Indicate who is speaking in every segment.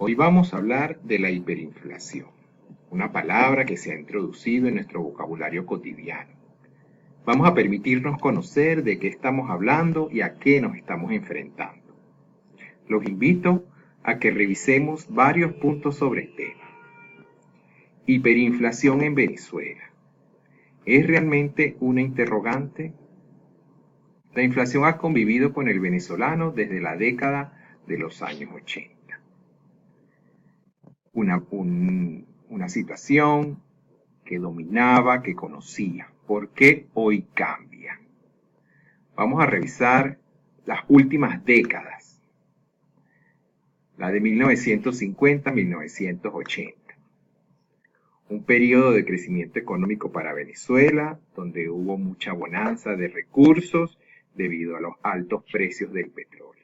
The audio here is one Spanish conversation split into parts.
Speaker 1: Hoy vamos a hablar de la hiperinflación, una palabra que se ha introducido en nuestro vocabulario cotidiano. Vamos a permitirnos conocer de qué estamos hablando y a qué nos estamos enfrentando. Los invito a que revisemos varios puntos sobre el tema. Hiperinflación en Venezuela. ¿Es realmente una interrogante? La inflación ha convivido con el venezolano desde la década de los años 80. Una situación que dominaba, que conocía. ¿Por qué hoy cambia? Vamos a revisar las últimas décadas, la de 1950 a 1980. Un periodo de crecimiento económico para Venezuela, donde hubo mucha bonanza de recursos debido a los altos precios del petróleo.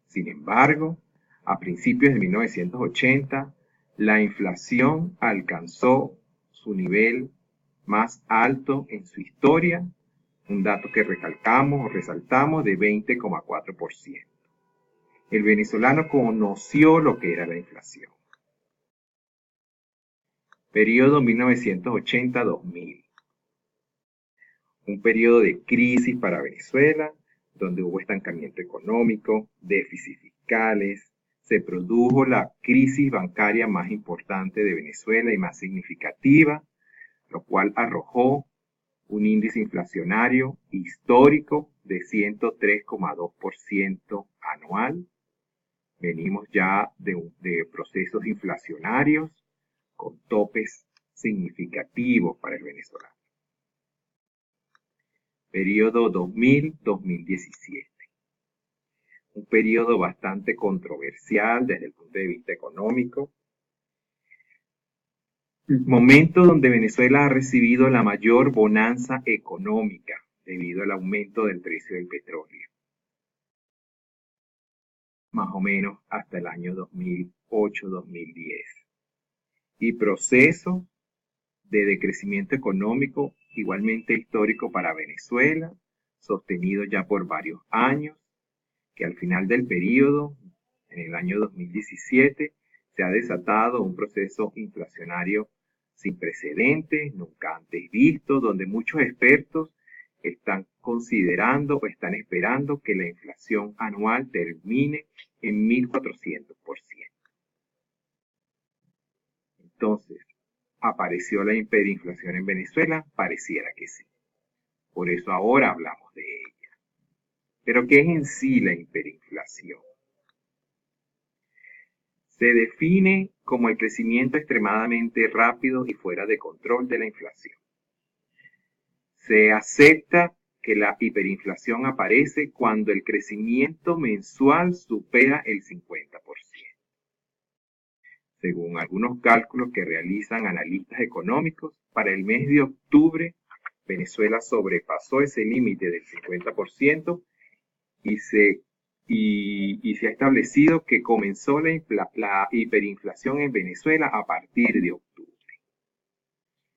Speaker 1: Sin embargo, a principios de 1980, la inflación alcanzó su nivel más alto en su historia, un dato que resaltamos de 20,4%. El venezolano conoció lo que era la inflación. Periodo 1980-2000. Un periodo de crisis para Venezuela, donde hubo estancamiento económico, déficits fiscales, se produjo la crisis bancaria más importante de Venezuela y más significativa, lo cual arrojó un índice inflacionario histórico de 103,2% anual. Venimos ya de procesos inflacionarios con topes significativos para el venezolano. Periodo 2000-2017. Un periodo bastante controversial desde el punto de vista económico. Momento donde Venezuela ha recibido la mayor bonanza económica debido al aumento del precio del petróleo. Más o menos hasta el año 2008-2010. Y proceso de decrecimiento económico igualmente histórico para Venezuela, sostenido ya por varios años, que al final del periodo, en el año 2017, se ha desatado un proceso inflacionario sin precedentes, nunca antes visto, donde muchos expertos están considerando o están esperando que la inflación anual termine en 1.400%. Entonces, ¿apareció la hiperinflación en Venezuela? Pareciera que sí. Por eso ahora hablamos de ella. ¿Pero qué es en sí la hiperinflación? Se define como el crecimiento extremadamente rápido y fuera de control de la inflación. Se acepta que la hiperinflación aparece cuando el crecimiento mensual supera el 50%. Según algunos cálculos que realizan analistas económicos, para el mes de octubre, Venezuela sobrepasó ese límite del 50% y se ha establecido que comenzó la hiperinflación en Venezuela a partir de octubre.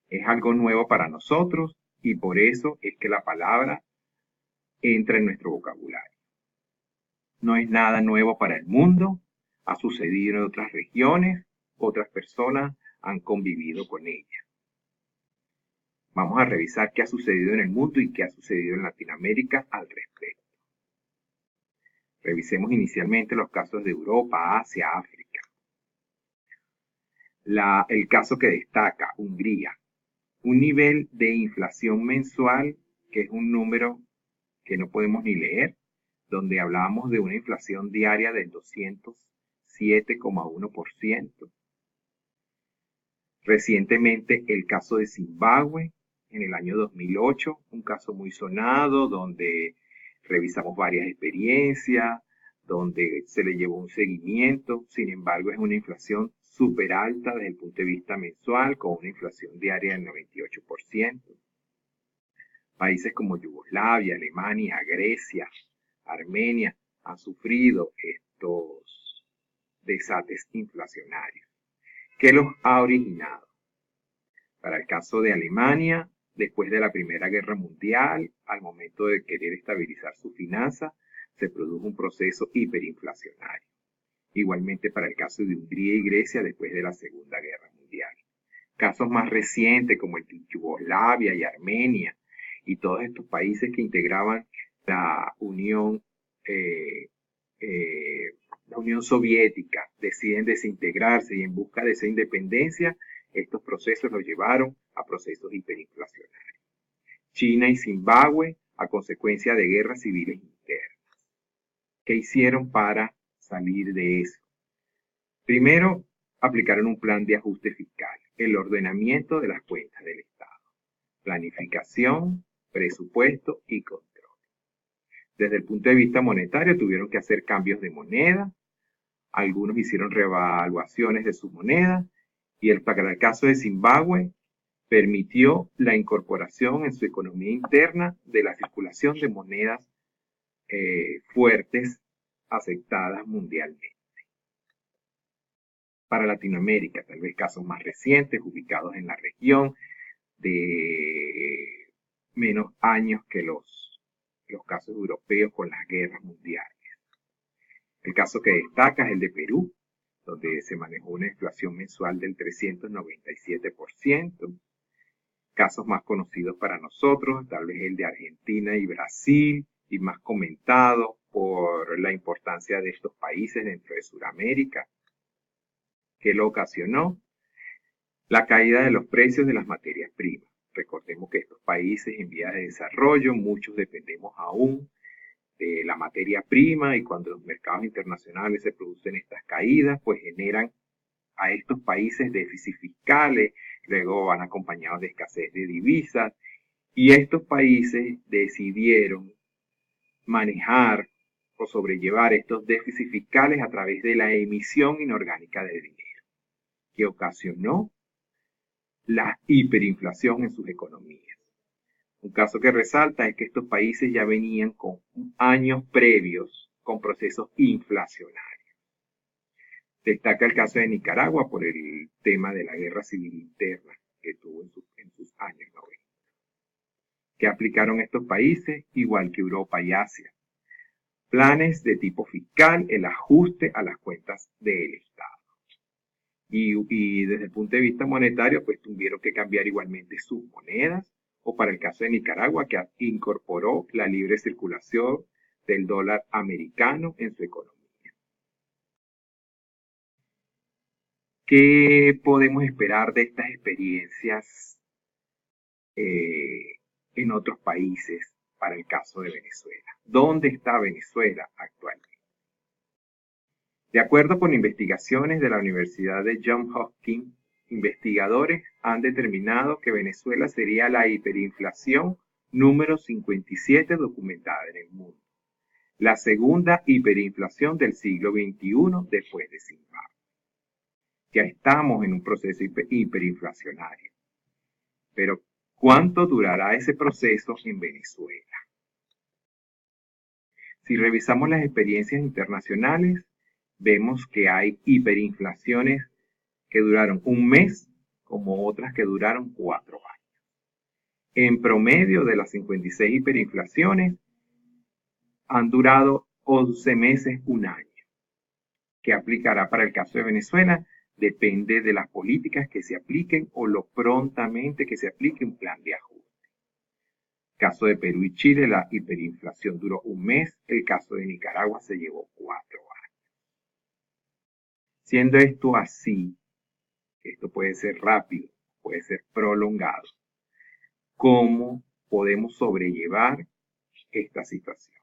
Speaker 1: Es algo nuevo para nosotros y por eso es que la palabra entra en nuestro vocabulario. No es nada nuevo para el mundo, ha sucedido en otras regiones, otras personas han convivido con ella. Vamos a revisar qué ha sucedido en el mundo y qué ha sucedido en Latinoamérica al respecto. Revisemos inicialmente los casos de Europa, Asia, África. El caso que destaca, Hungría. Un nivel de inflación mensual, que es un número que no podemos ni leer, donde hablábamos de una inflación diaria del 207,1%. Recientemente el caso de Zimbabue, en el año 2008, un caso muy sonado, donde revisamos varias experiencias, donde se le llevó un seguimiento. Sin embargo, es una inflación súper alta desde el punto de vista mensual, con una inflación diaria del 98%. Países como Yugoslavia, Alemania, Grecia, Armenia han sufrido estos desates inflacionarios. ¿Qué los ha originado? Para el caso de Alemania, después de la Primera Guerra Mundial, al momento de querer estabilizar su finanza, se produjo un proceso hiperinflacionario. Igualmente para el caso de Hungría y Grecia después de la Segunda Guerra Mundial. Casos más recientes como el de Yugoslavia y Armenia y todos estos países que integraban la eh, la Unión Soviética deciden desintegrarse y en busca de esa independencia, estos procesos los llevaron a procesos hiperinflacionarios. China y Zimbabue a consecuencia de guerras civiles internas. ¿Qué hicieron para salir de eso? Primero, aplicaron un plan de ajuste fiscal, el ordenamiento de las cuentas del Estado, planificación, presupuesto y control. Desde el punto de vista monetario tuvieron que hacer cambios de moneda, algunos hicieron revaluaciones de sus monedas y para el caso de Zimbabue permitió la incorporación en su economía interna de la circulación de monedas fuertes aceptadas mundialmente. Para Latinoamérica, tal vez casos más recientes ubicados en la región de menos años que los casos europeos con las guerras mundiales. El caso que destaca es el de Perú, donde se manejó una inflación mensual del 397%. Casos más conocidos para nosotros, tal vez el de Argentina y Brasil, y más comentado por la importancia de estos países dentro de Sudamérica, que lo ocasionó la caída de los precios de las materias primas. Recordemos que estos países en vías de desarrollo, muchos dependemos aún de la materia prima y cuando los mercados internacionales se producen estas caídas, pues generan a estos países déficits fiscales, luego van acompañados de escasez de divisas y estos países decidieron manejar o sobrellevar estos déficits fiscales a través de la emisión inorgánica de dinero, que ocasionó la hiperinflación en sus economías. Un caso que resalta es que estos países ya venían con años previos con procesos inflacionarios. Destaca el caso de Nicaragua por el tema de la guerra civil interna que tuvo en sus años 90. ¿Qué aplicaron estos países? Igual que Europa y Asia. Planes de tipo fiscal, el ajuste a las cuentas del Estado. Y desde el punto de vista monetario, pues tuvieron que cambiar igualmente sus monedas, o para el caso de Nicaragua, que incorporó la libre circulación del dólar americano en su economía. ¿Qué podemos esperar de estas experiencias en otros países para el caso de Venezuela? ¿Dónde está Venezuela actualmente? De acuerdo con investigaciones de la Universidad de Johns Hopkins, investigadores han determinado que Venezuela sería la hiperinflación número 57 documentada en el mundo, la segunda hiperinflación del siglo XXI después de Zimbabue. Ya estamos en un proceso hiperinflacionario, pero ¿cuánto durará ese proceso en Venezuela? Si revisamos las experiencias internacionales, vemos que hay hiperinflaciones que duraron un mes, como otras que duraron 4 años. En promedio de las 56 hiperinflaciones, han durado 11 meses, un año. ¿Qué aplicará para el caso de Venezuela? Depende de las políticas que se apliquen o lo prontamente que se aplique un plan de ajuste. Caso de Perú y Chile, la hiperinflación duró un mes, el caso de Nicaragua se llevó 4 años. Siendo esto así, esto puede ser rápido, puede ser prolongado. ¿Cómo podemos sobrellevar esta situación?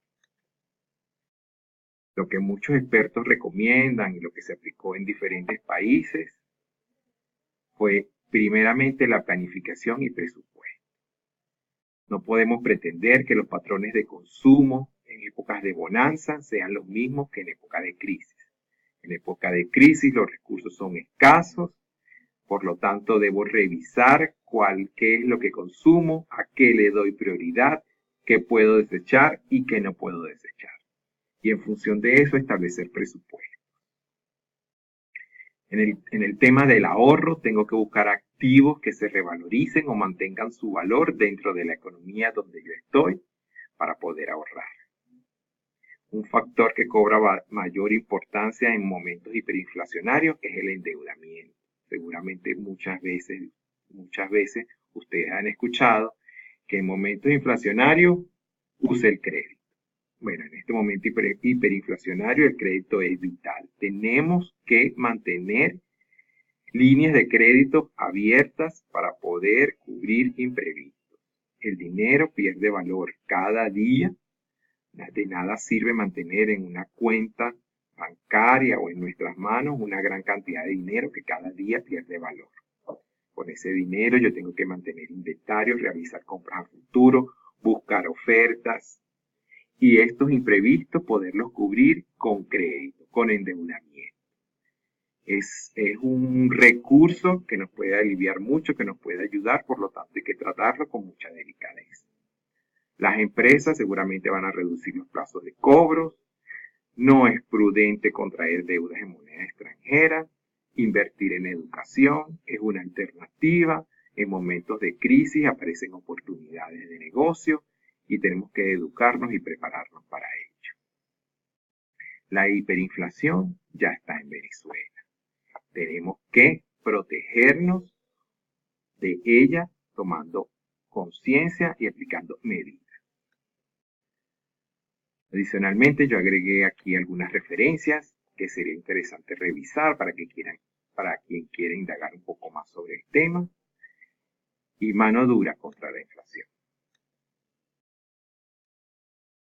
Speaker 1: Lo que muchos expertos recomiendan y lo que se aplicó en diferentes países fue primeramente la planificación y presupuesto. No podemos pretender que los patrones de consumo en épocas de bonanza sean los mismos que en época de crisis. En época de crisis los recursos son escasos, por lo tanto debo revisar qué es lo que consumo, a qué le doy prioridad, qué puedo desechar y qué no puedo desechar. Y en función de eso establecer presupuestos. En el tema del ahorro tengo que buscar activos que se revaloricen o mantengan su valor dentro de la economía donde yo estoy para poder ahorrar. Un factor que cobra mayor importancia en momentos hiperinflacionarios es el endeudamiento. Seguramente muchas veces ustedes han escuchado que en momentos inflacionarios use el crédito. Bueno, en este momento hiperinflacionario el crédito es vital. Tenemos que mantener líneas de crédito abiertas para poder cubrir imprevistos. El dinero pierde valor cada día. De nada sirve mantener en una cuenta bancaria o en nuestras manos una gran cantidad de dinero que cada día pierde valor. Con ese dinero yo tengo que mantener inventarios, realizar compras a futuro, buscar ofertas y estos imprevistos poderlos cubrir con crédito, con endeudamiento. Es un recurso que nos puede aliviar mucho, que nos puede ayudar, por lo tanto hay que tratarlo con mucha delicadeza. Las empresas seguramente van a reducir los plazos de cobros. No es prudente contraer deudas en moneda extranjera. Invertir en educación es una alternativa. En momentos de crisis aparecen oportunidades de negocio y tenemos que educarnos y prepararnos para ello. La hiperinflación ya está en Venezuela. Tenemos que protegernos de ella tomando conciencia y aplicando medidas. Adicionalmente, yo agregué aquí algunas referencias que sería interesante revisar para quien quiera indagar un poco más sobre el tema. Y mano dura contra la inflación.